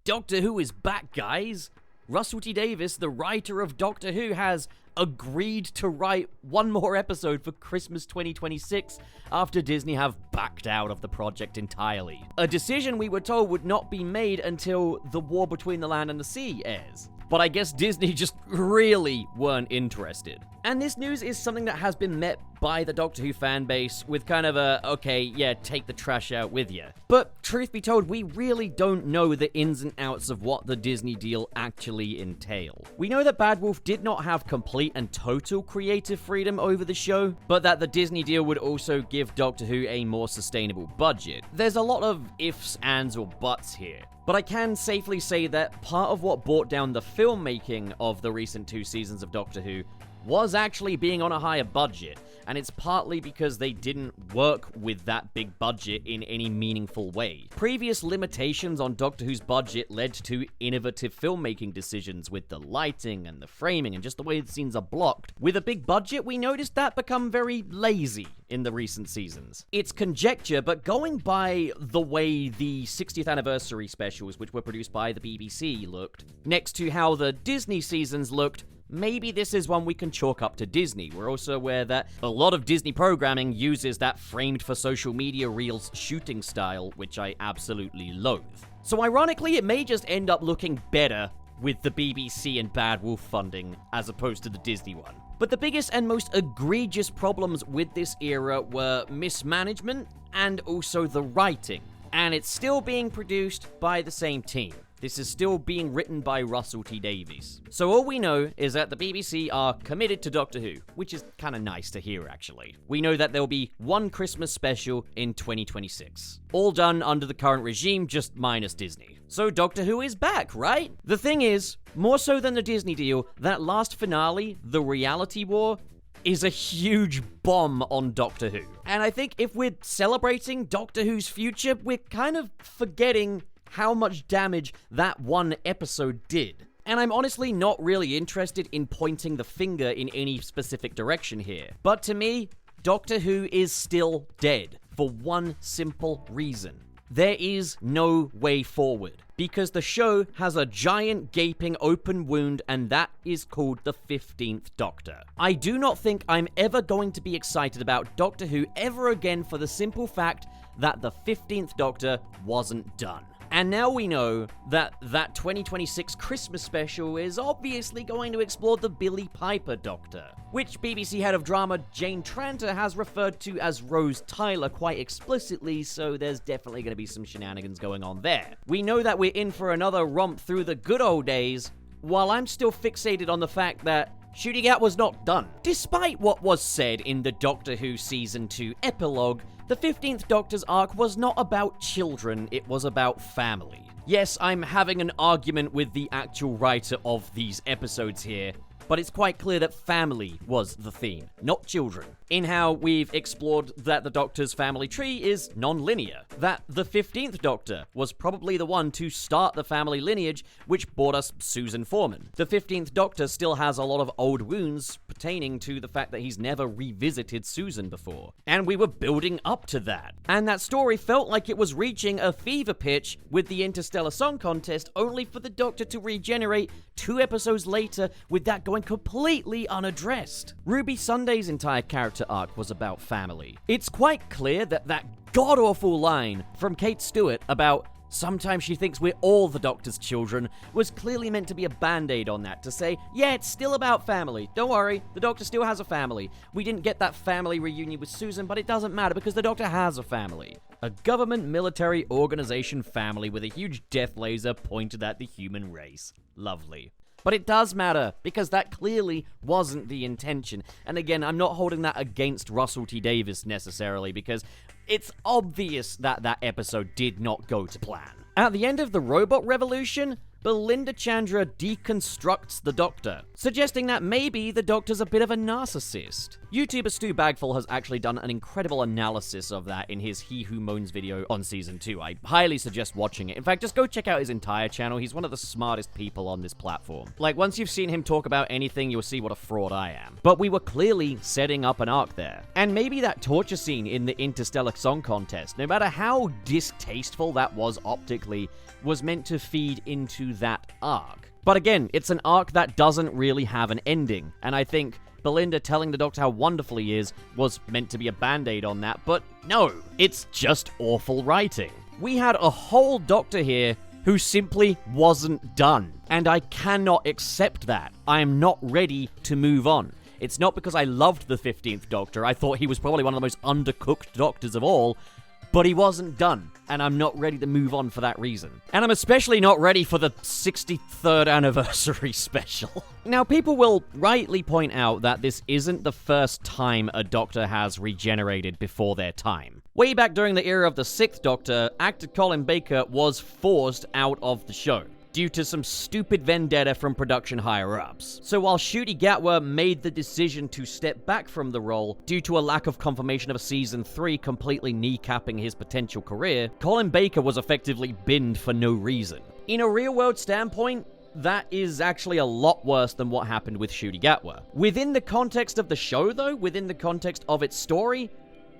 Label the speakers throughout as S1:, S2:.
S1: Doctor Who is back, guys! Russell T Davies, the writer of Doctor Who, has agreed to write one more episode for Christmas 2026 after Disney have backed out of the project entirely. A decision we were told would not be made until The War Between the Land and the Sea airs. But I guess Disney just really weren't interested. And this news is something that has been met by the Doctor Who fanbase with kind of a, okay, yeah, take the trash out with you. But truth be told, we really don't know the ins and outs of what the Disney deal actually entail. We know that Bad Wolf did not have complete and total creative freedom over the show, but that the Disney deal would also give Doctor Who a more sustainable budget. There's a lot of ifs, ands, or buts here. But I can safely say that part of what brought down the filmmaking of the recent 2 seasons of Doctor Who was actually being on a higher budget, and it's partly because they didn't work with that big budget in any meaningful way. Previous limitations on Doctor Who's budget led to innovative filmmaking decisions with the lighting and the framing and just the way the scenes are blocked. With a big budget, we noticed that become very lazy in the recent seasons. It's conjecture, but going by the way the 60th anniversary specials, which were produced by the BBC, looked, next to how the Disney seasons looked, maybe this is one we can chalk up to Disney. We're also aware that a lot of Disney programming uses that framed for social media reels shooting style, which I absolutely loathe. So ironically, it may just end up looking better with the BBC and Bad Wolf funding as opposed to the Disney one. But the biggest and most egregious problems with this era were mismanagement and also the writing. And it's still being produced by the same team. This is still being written by Russell T Davies. So all we know is that the BBC are committed to Doctor Who, which is kind of nice to hear, actually. We know that there will be one Christmas special in 2026. All done under the current regime, just minus Disney. So Doctor Who is back, right? The thing is, more so than the Disney deal, that last finale, The Reality War, is a huge bomb on Doctor Who. And I think if we're celebrating Doctor Who's future, we're kind of forgetting how much damage that one episode did. And I'm honestly not really interested in pointing the finger in any specific direction here. But to me, Doctor Who is still dead for one simple reason. There is no way forward, because the show has a giant gaping open wound, and that is called the 15th Doctor. I do not think I'm ever going to be excited about Doctor Who ever again for the simple fact that the 15th Doctor wasn't done. And now we know that that 2026 Christmas special is obviously going to explore the Billie Piper Doctor, which BBC head of drama Jane Tranter has referred to as Rose Tyler quite explicitly, so there's definitely going to be some shenanigans going on there. We know that we're in for another romp through the good old days, while I'm still fixated on the fact that Ncuti Gatwa was not done. Despite what was said in the Doctor Who Season 2 epilogue, the 15th Doctor's arc was not about children, it was about family. Yes, I'm having an argument with the actual writer of these episodes here, but it's quite clear that family was the theme, not children. In how we've explored that the Doctor's family tree is non-linear, that the 15th Doctor was probably the one to start the family lineage, which brought us Susan Foreman. The 15th Doctor still has a lot of old wounds pertaining to the fact that he's never revisited Susan before. And we were building up to that. And that story felt like it was reaching a fever pitch with the Interstellar Song Contest, only for the Doctor to regenerate 2 episodes later with that going completely unaddressed. Ruby Sunday's entire character arc was about family. It's quite clear that that god-awful line from Kate Stewart about sometimes she thinks we're all the Doctor's children was clearly meant to be a band-aid on that, to say, yeah, it's still about family. Don't worry, the Doctor still has a family. We didn't get that family reunion with Susan, but it doesn't matter because the Doctor has a family. A government military organization family with a huge death laser pointed at the human race. Lovely. But it does matter, because that clearly wasn't the intention. And again, I'm not holding that against Russell T Davies necessarily, because it's obvious that that episode did not go to plan. At the end of the Robot Revolution, Belinda Chandra deconstructs the Doctor, suggesting that maybe the Doctor's a bit of a narcissist. YouTuber Stu Bagful has actually done an incredible analysis of that in his He Who Moans video on Season 2. I highly suggest watching it. In fact, just go check out his entire channel. He's one of the smartest people on this platform. Like, once you've seen him talk about anything, you'll see what a fraud I am. But we were clearly setting up an arc there. And maybe that torture scene in the Interstellar Song Contest, no matter how distasteful that was optically, was meant to feed into that arc. But again, it's an arc that doesn't really have an ending, and I think Belinda telling the Doctor how wonderful he is was meant to be a band-aid on that, but no, it's just awful writing. We had a whole Doctor here who simply wasn't done, and I cannot accept that. I am not ready to move on. It's not because I loved the 15th Doctor. I thought he was probably one of the most undercooked Doctors of all, but he wasn't done, and I'm not ready to move on for that reason. And I'm especially not ready for the 63rd anniversary special. Now, people will rightly point out that this isn't the first time a Doctor has regenerated before their time. Way back during the era of the 6th Doctor, actor Colin Baker was forced out of the show due to some stupid vendetta from production higher-ups. So while Ncuti Gatwa made the decision to step back from the role due to a lack of confirmation of a season 3 completely kneecapping his potential career, Colin Baker was effectively binned for no reason. In a real-world standpoint, that is actually a lot worse than what happened with Ncuti Gatwa. Within the context of the show, though, within the context of its story,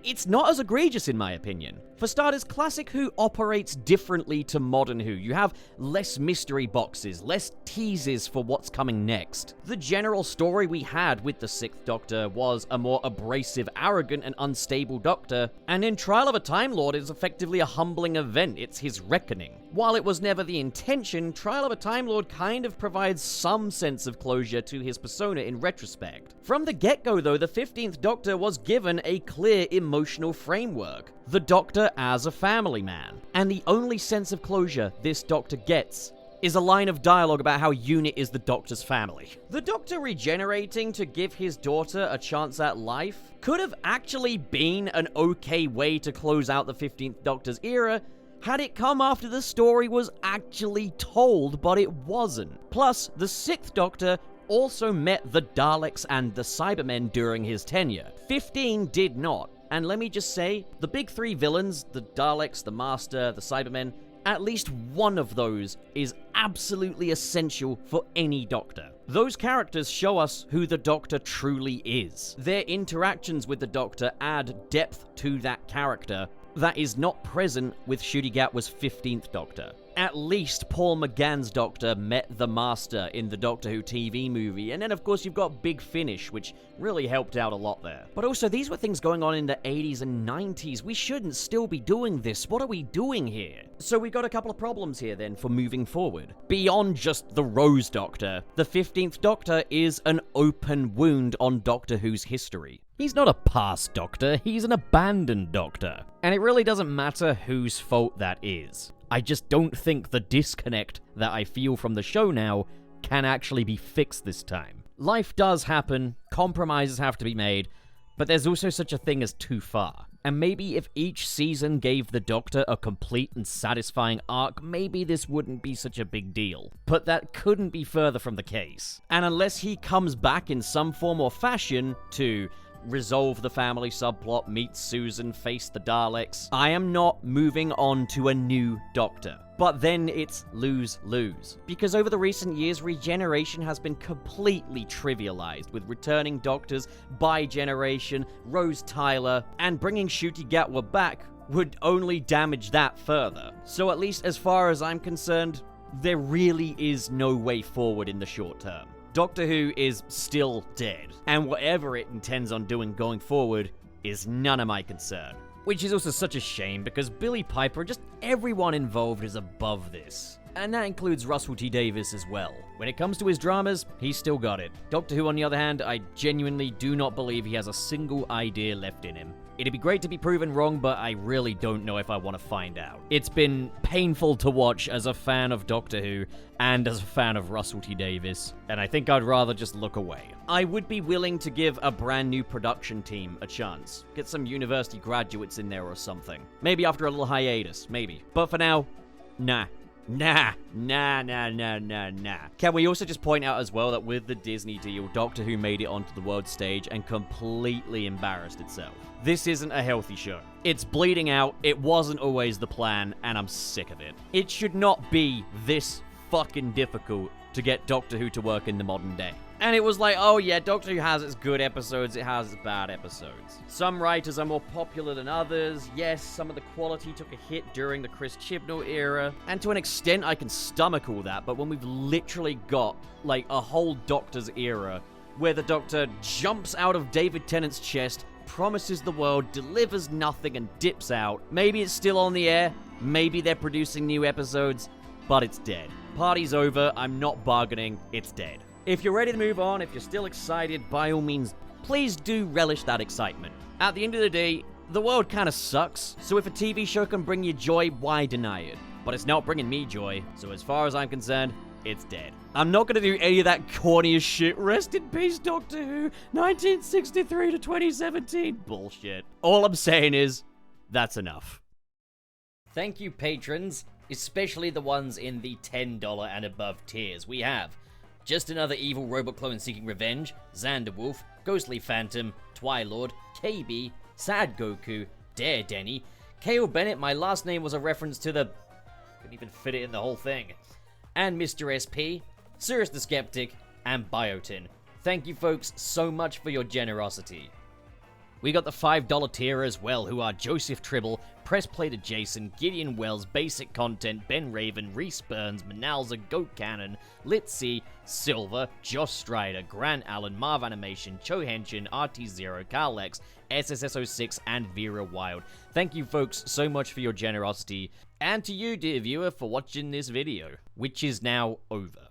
S1: it's not as egregious in my opinion. For starters, classic Who operates differently to modern Who. You have less mystery boxes, less teases for what's coming next. The general story we had with the 6th Doctor was a more abrasive, arrogant, and unstable Doctor, and in Trial of a Time Lord is effectively a humbling event. It's his reckoning. While it was never the intention, Trial of a Time Lord kind of provides some sense of closure to his persona in retrospect. From the get-go, though, the 15th Doctor was given a clear emotional framework. The Doctor as a family man. And the only sense of closure this Doctor gets is a line of dialogue about how UNIT is the Doctor's family. The Doctor regenerating to give his daughter a chance at life could have actually been an okay way to close out the 15th Doctor's era had it come after the story was actually told, but it wasn't. Plus, the 6th Doctor also met the Daleks and the Cybermen during his tenure. 15 did not. And let me just say, the big three villains, the Daleks, the Master, the Cybermen, at least one of those is absolutely essential for any Doctor. Those characters show us who the Doctor truly is. Their interactions with the Doctor add depth to that character that is not present with Ncuti Gatwa's 15th Doctor. At least Paul McGann's Doctor met the Master in the Doctor Who TV movie, and then of course you've got Big Finish, which really helped out a lot there. But also, these were things going on in the 80s and 90s. We shouldn't still be doing this. What are we doing here? So we got a couple of problems here then for moving forward. Beyond just the Rose Doctor, the 15th Doctor is an open wound on Doctor Who's history. He's not a past Doctor, he's an abandoned Doctor. And it really doesn't matter whose fault that is. I just don't think the disconnect that I feel from the show now can actually be fixed this time. Life does happen, compromises have to be made, but there's also such a thing as too far. And maybe if each season gave the Doctor a complete and satisfying arc, maybe this wouldn't be such a big deal. But that couldn't be further from the case. And unless he comes back in some form or fashion to resolve the family subplot, meet Susan, face the Daleks, I am not moving on to a new Doctor. But then it's lose-lose. Because over the recent years, regeneration has been completely trivialized, with returning Doctors, bi-generation, Rose Tyler, and bringing Ncuti Gatwa back would only damage that further. So at least as far as I'm concerned, there really is no way forward in the short term. Doctor Who is still dead, and whatever it intends on doing going forward is none of my concern. Which is also such a shame, because Billie Piper, just everyone involved is above this. And that includes Russell T Davies as well. When it comes to his dramas, he's still got it. Doctor Who, on the other hand, I genuinely do not believe he has a single idea left in him. It'd be great to be proven wrong, but I really don't know if I want to find out. It's been painful to watch as a fan of Doctor Who and as a fan of Russell T Davies, and I think I'd rather just look away. I would be willing to give a brand new production team a chance. Get some university graduates in there or something. Maybe after a little hiatus, maybe. But for now, nah. Nah. Can we also just point out as well that with the Disney deal, Doctor Who made it onto the world stage and completely embarrassed itself. This isn't a healthy show. It's bleeding out, it wasn't always the plan, and I'm sick of it. It should not be this fucking difficult to get Doctor Who to work in the modern day. And it was like, oh yeah, Doctor Who has its good episodes, it has its bad episodes. Some writers are more popular than others. Yes, some of the quality took a hit during the Chris Chibnall era. And to an extent, I can stomach all that, but when we've literally got, like, a whole Doctor's era, where the Doctor jumps out of David Tennant's chest, promises the world, delivers nothing, and dips out. Maybe it's still on the air, maybe they're producing new episodes, but it's dead. Party's over, I'm not bargaining, it's dead. If you're ready to move on, if you're still excited, by all means, please do relish that excitement. At the end of the day, the world kind of sucks, so if a TV show can bring you joy, why deny it? But it's not bringing me joy, so as far as I'm concerned, it's dead. I'm not gonna do any of that corny as shit, rest in peace Doctor Who, 1963 to 2017 bullshit. All I'm saying is, that's enough. Thank you, patrons, especially the ones in the $10 and above tiers. We have Just Another Evil Robot Clone Seeking Revenge, Xanderwolf, Ghostly Phantom, Twilord, KB, Sad Goku, Dare Denny, Kale Bennett, my last name was a reference to the... couldn't even fit it in the whole thing. And Mr. SP, Cyrus the Skeptic, and Biotin. Thank you folks so much for your generosity. We got the $5 tier as well, who are Joseph Tribble, Pressplated Jason, Gideon Wells, Basic Content, Ben Raven, Reese Burns, Manalza, Goat Cannon, Litzy, Silver, Josh Strider, Grant Allen, Marv Animation, Cho Henshin, RT0, Carl X, SSS06, and Vera Wild. Thank you folks so much for your generosity, and to you, dear viewer, for watching this video, which is now over.